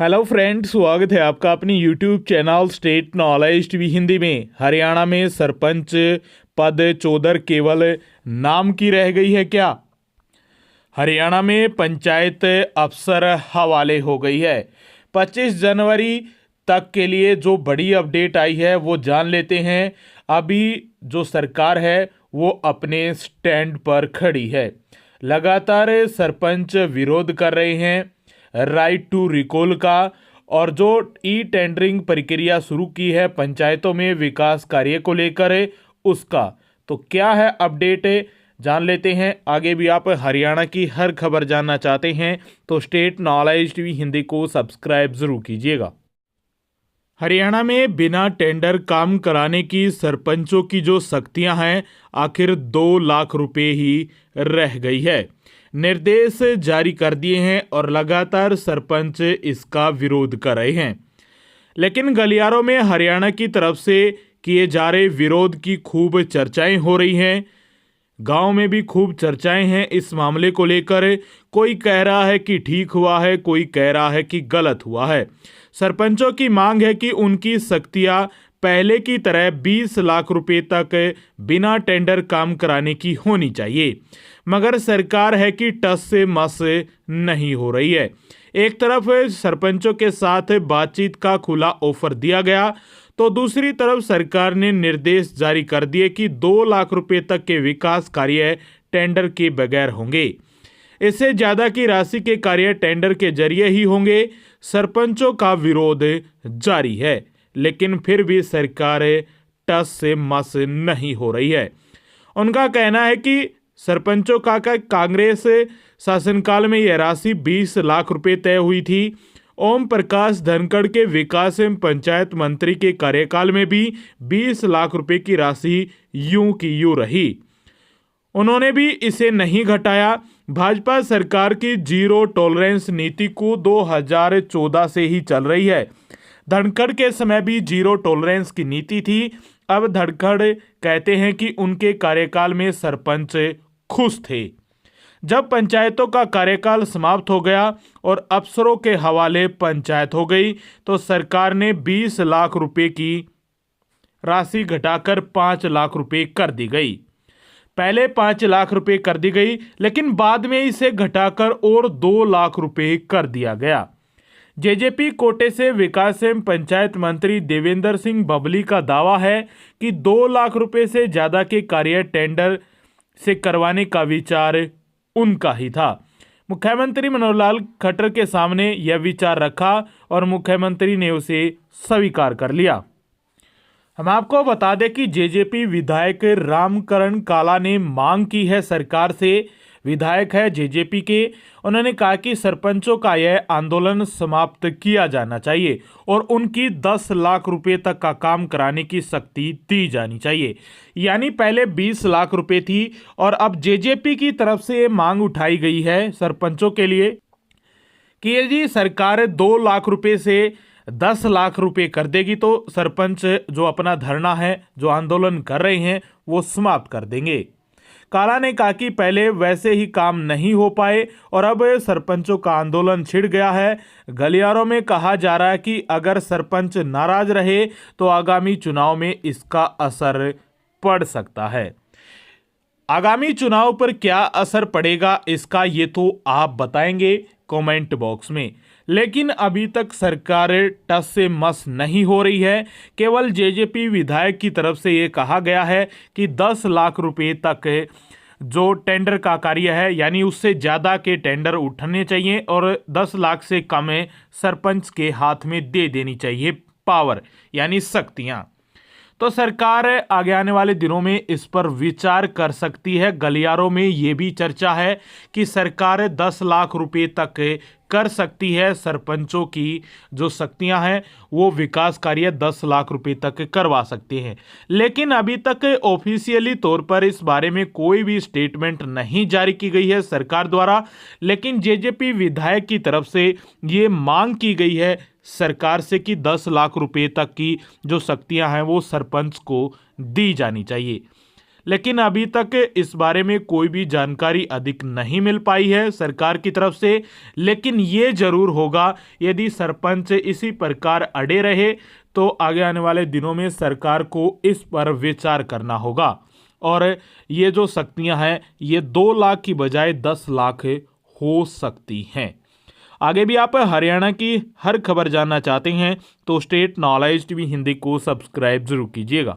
Hello friends, स्वागत है आपका अपनी YouTube channel state knowledge TV Hindi में। हरियाणा में सरपंच पद चौधर केवल नाम की रह गई है क्या? हरियाणा में पंचायत अफसर हवाले हो गई है। 25 जनवरी तक के लिए जो बड़ी अपडेट आई है वो जान लेते हैं। अभी जो सरकार है वो अपने स्टैंड पर खड़ी है। लगातार सरपंच विरोध कर रहे हैं राइट टू रिकॉल का, और जो ई टेंडरिंग प्रक्रिया शुरू की है पंचायतों में विकास कार्य को लेकर उसका तो क्या है अपडेट, जान लेते हैं। आगे भी आप हरियाणा की हर खबर जानना चाहते हैं तो स्टेट नॉलेज टीवी हिंदी को सब्सक्राइब जरूर कीजिएगा। हरियाणा में बिना टेंडर काम कराने की सरपंचों की जो सख्तियां हैं, आखिर 2 लाख रुपए ही रह गई है। निर्देश जारी कर दिए हैं और लगातार सरपंच इसका विरोध कर रहे हैं। लेकिन गलियारों में हरियाणा की तरफ से किए जा रहे विरोध की खूब चर्चाएं हो रही हैं। गांव में भी खूब चर्चाएं हैं इस मामले को लेकर। कोई कह रहा है कि ठीक हुआ है, कोई कह रहा है कि गलत हुआ है। सरपंचों की मांग है कि उनकी सख्तियां पहले की तरह 20 लाख रुपए तक बिना टेंडर काम कराने की होनी चाहिए, मगर सरकार है कि टस से मस नहीं हो रही है। एक तरफ सरपंचों के साथ बातचीत का खुला ऑफर दिया गया तो दूसरी तरफ सरकार ने निर्देश जारी कर दिए कि 2 लाख रुपए तक के विकास कार्य टेंडर के बगैर होंगे। इससे ज्यादा की राशि के कार्य टेंडर के जरिए ही होंगे। सरपंचों का विरोध जारी है, लेकिन फिर भी सरकार टस से मस नहीं हो रही है। उनका कहना है कि सरपंचों का कांग्रेस शासनकाल में यह राशि 20 लाख रुपए तय हुई थी। ओम प्रकाश धनखड़ के विकास एवं पंचायत मंत्री के कार्यकाल में भी 20 लाख रुपए की राशि यूं की यूं रही, उन्होंने भी इसे नहीं घटाया। भाजपा सरकार की जीरो टॉलरेंस नीति को 2014 से ही चल रही है। धनखड़ के समय भी जीरो टॉलरेंस की नीति थी। अब धनखड़ कहते हैं कि उनके कार्यकाल में सरपंच खुश थे। जब पंचायतों का कार्यकाल समाप्त हो गया और अफसरों के हवाले पंचायत हो गई तो सरकार ने 20 लाख रुपए की राशि घटाकर 5 लाख रुपए कर दी गई। पहले 5 लाख रुपए कर दी गई, लेकिन बाद में इसे घटाकर और 2 लाख रुपए कर दिया गया। जेजेपी कोटे से विकास एवं पंचायत मंत्री देवेंद्र सिंह बबली का दावा है कि 2 लाख रुपए से ज्यादा के कार्य टेंडर से करवाने का विचार उनका ही था। मुख्यमंत्री मनोहर लाल खट्टर के सामने यह विचार रखा और मुख्यमंत्री ने उसे स्वीकार कर लिया। हम आपको बता दें कि जेजेपी विधायक रामकरण काला ने मांग की है सरकार से। विधायक है जेजेपी के। उन्होंने कहा कि सरपंचों का यह आंदोलन समाप्त किया जाना चाहिए और उनकी 10 लाख रुपए तक का काम कराने की सख्ती दी जानी चाहिए। यानी पहले 20 लाख रुपए थी और अब जेजेपी की तरफ से मांग उठाई गई है सरपंचों के लिए कि यदि सरकार 2 लाख रुपए से 10 लाख रुपए कर देगी तो सरपंच जो अपना धरना है, जो आंदोलन कर रहे हैं, वो समाप्त कर देंगे। काला ने कहा कि पहले वैसे ही काम नहीं हो पाए और अब सरपंचों का आंदोलन छिड़ गया है। गलियारों में कहा जा रहा है कि अगर सरपंच नाराज रहे तो आगामी चुनाव में इसका असर पड़ सकता है। आगामी चुनाव पर क्या असर पड़ेगा इसका ये तो आप बताएंगे कमेंट बॉक्स में, लेकिन अभी तक सरकार टस से मस नहीं हो रही है। केवल जेजेपी विधायक की तरफ से ये कहा गया है कि 10 लाख रुपए तक जो टेंडर का कार्य है, यानी उससे ज़्यादा के टेंडर उठने चाहिए और 10 लाख से कम सरपंच के हाथ में दे देनी चाहिए पावर, यानी शक्तियाँ। तो सरकार आगे आने वाले दिनों में इस पर विचार कर सकती है। गलियारों में ये भी चर्चा है कि सरकार 10 लाख रुपए तक कर सकती है। सरपंचों की जो शक्तियां हैं वो विकास कार्य 10 लाख रुपए तक करवा सकते हैं, लेकिन अभी तक ऑफिशियली तौर पर इस बारे में कोई भी स्टेटमेंट नहीं जारी की गई है सरकार द्वारा। लेकिन जेजेपी विधायक की तरफ से ये मांग की गई है सरकार से कि 10 लाख रुपए तक की जो शक्तियां हैं वो सरपंच को दी जानी चाहिए। लेकिन अभी तक इस बारे में कोई भी जानकारी अधिक नहीं मिल पाई है सरकार की तरफ से। लेकिन ये जरूर होगा, यदि सरपंच इसी प्रकार अड़े रहे तो आगे आने वाले दिनों में सरकार को इस पर विचार करना होगा और ये जो सख्तियां हैं ये 2 लाख की बजाय 10 लाख हो सकती हैं। आगे भी आप हरियाणा की हर खबर जानना चाहते हैं तो स्टेट नॉलेज टीवी हिंदी को सब्सक्राइब जरूर कीजिएगा।